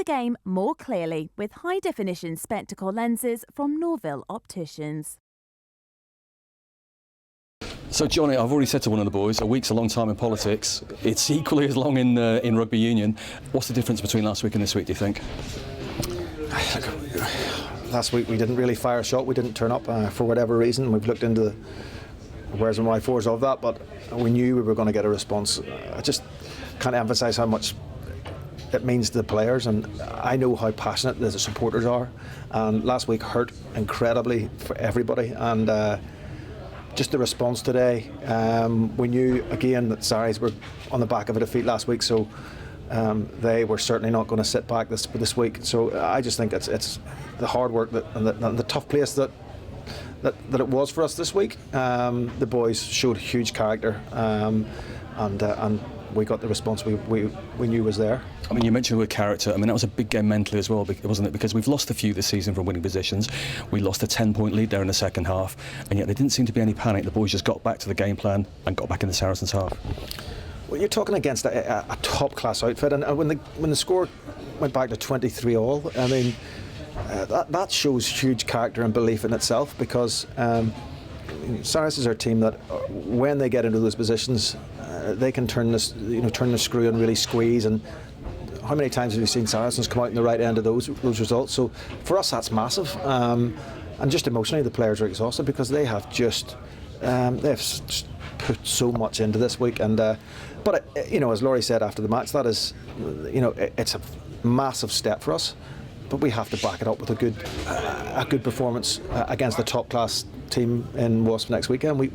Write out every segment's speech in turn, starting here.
the game more clearly with high-definition spectacle lenses from Norville Opticians. So, Johnny, I've already said to one of the boys, a week's a long time in politics. It's equally as long in rugby union. What's the difference between last week and this week, do you think? Last week we didn't really fire a shot. We didn't turn up for whatever reason. We've looked into the where's and why fors of that, but we knew we were going to get a response. I just can't emphasise how much it means to the players, and I know how passionate the supporters are. And last week hurt incredibly for everybody, and just the response today, we knew again that Saracens were on the back of a defeat last week, so they were certainly not going to sit back this week. So I just think it's the hard work and the tough place that it was for us this week. The boys showed huge character, and we got the response we knew was there. I mean, you mentioned with character. I mean, that was a big game mentally as well, wasn't it? Because we've lost a few this season from winning positions. We lost a 10-point lead there in the second half, and yet there didn't seem to be any panic. The boys just got back to the game plan and got back in the Saracens' half. Well, you're talking against a top-class outfit, and when the score went back to 23-all, I mean, that shows huge character and belief in itself, because Saracens are a team that, when they get into those positions, they can turn the screw and really squeeze. And how many times have you seen Saracens come out in the right end of those results? So for us, that's massive. And just emotionally, the players are exhausted because they have just put so much into this week. And but as Laurie said after the match, that is, it's a massive step for us. But we have to back it up with a good performance against the top class team in Wasp next weekend. We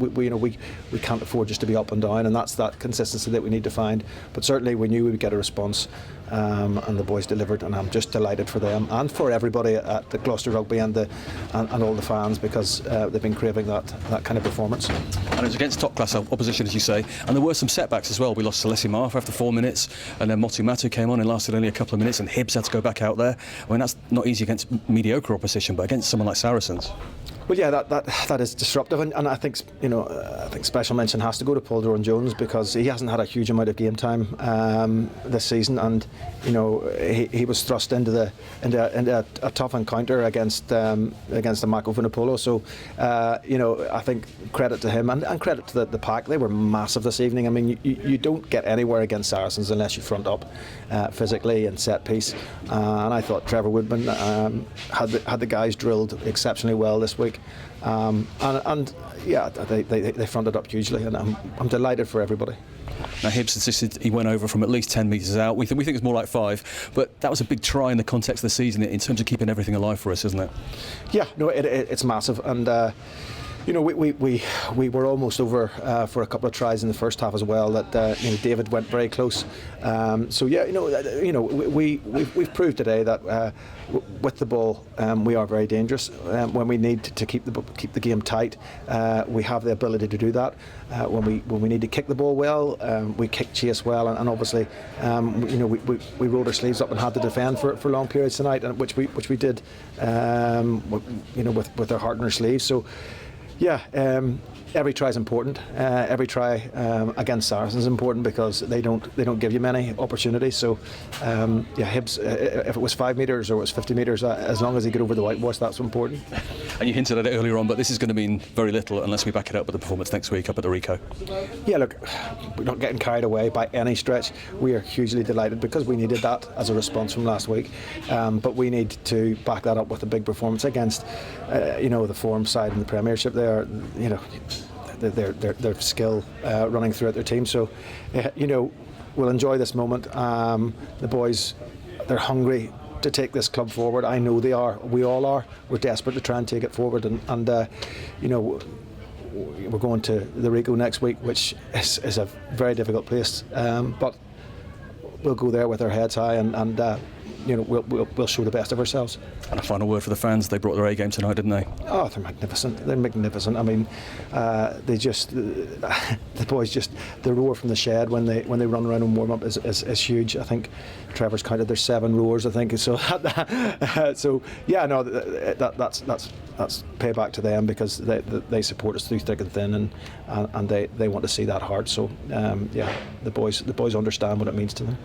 can't afford just to be up and down, and that's that consistency that we need to find. But certainly we knew we would get a response, and the boys delivered, and I'm just delighted for them and for everybody at the Gloucester Rugby and all the fans, because they've been craving that kind of performance. And it was against top class opposition, as you say, and there were some setbacks as well. We lost Celessi Marf after 4 minutes, and then Motu Matu came on and lasted only a couple of minutes, and Hibbs had to go back out there. I mean, that's not easy against mediocre opposition, but against someone like Saracens. Well, yeah, that is disruptive, and I think special mention has to go to Paul Doran-Jones, because he hasn't had a huge amount of game time this season, and he was thrust into a tough encounter against the Mako Vunipola. So I think credit to him and credit to the pack. They were massive this evening. I mean, you don't get anywhere against Saracens unless you front up physically and set piece. And I thought Trevor Woodman had the guys drilled exceptionally well this week. They fronted up hugely, and I'm delighted for everybody. Now, Hibbs insisted he went over from at least 10 metres out. We think it's more like 5, but that was a big try in the context of the season in terms of keeping everything alive for us, isn't it? Yeah, no, it's massive, and we were almost over for a couple of tries in the first half as well. That David went very close. We've proved today that with the ball we are very dangerous. When we need to keep the game tight, we have the ability to do that. When we need to kick the ball well, we kick chase well, and obviously we rolled our sleeves up and had to defend for long periods tonight, and which we did with our heart in our sleeves. So. Yeah, every try is important. Every try against Saracens is important, because they don't give you many opportunities. So, Hibbs, if it was 5 metres or it was 50 metres, as long as he get over the whitewash, that's important. And you hinted at it earlier on, but this is going to mean very little unless we back it up with the performance next week up at the Rico. Yeah, look, we're not getting carried away by any stretch. We are hugely delighted, because we needed that as a response from last week. But we need to back that up with a big performance against, the form side in the Premiership. Their skill running throughout their team. So, we'll enjoy this moment. The boys, they're hungry to take this club forward. I know they are. We all are. We're desperate to try and take it forward. And we're going to the Rico next week, which is a very difficult place. But we'll go there with our heads high, and we'll show the best of ourselves. And a final word for the fans. They brought their A game tonight, didn't they? Oh, they're magnificent. They're magnificent. I mean, the boys the roar from the shed when they run around and warm up is huge. I think Trevor's counted there's 7 roars, I think. So that's payback to them, because they support us through thick and thin, and they want to see that hard. So the boys understand what it means to them.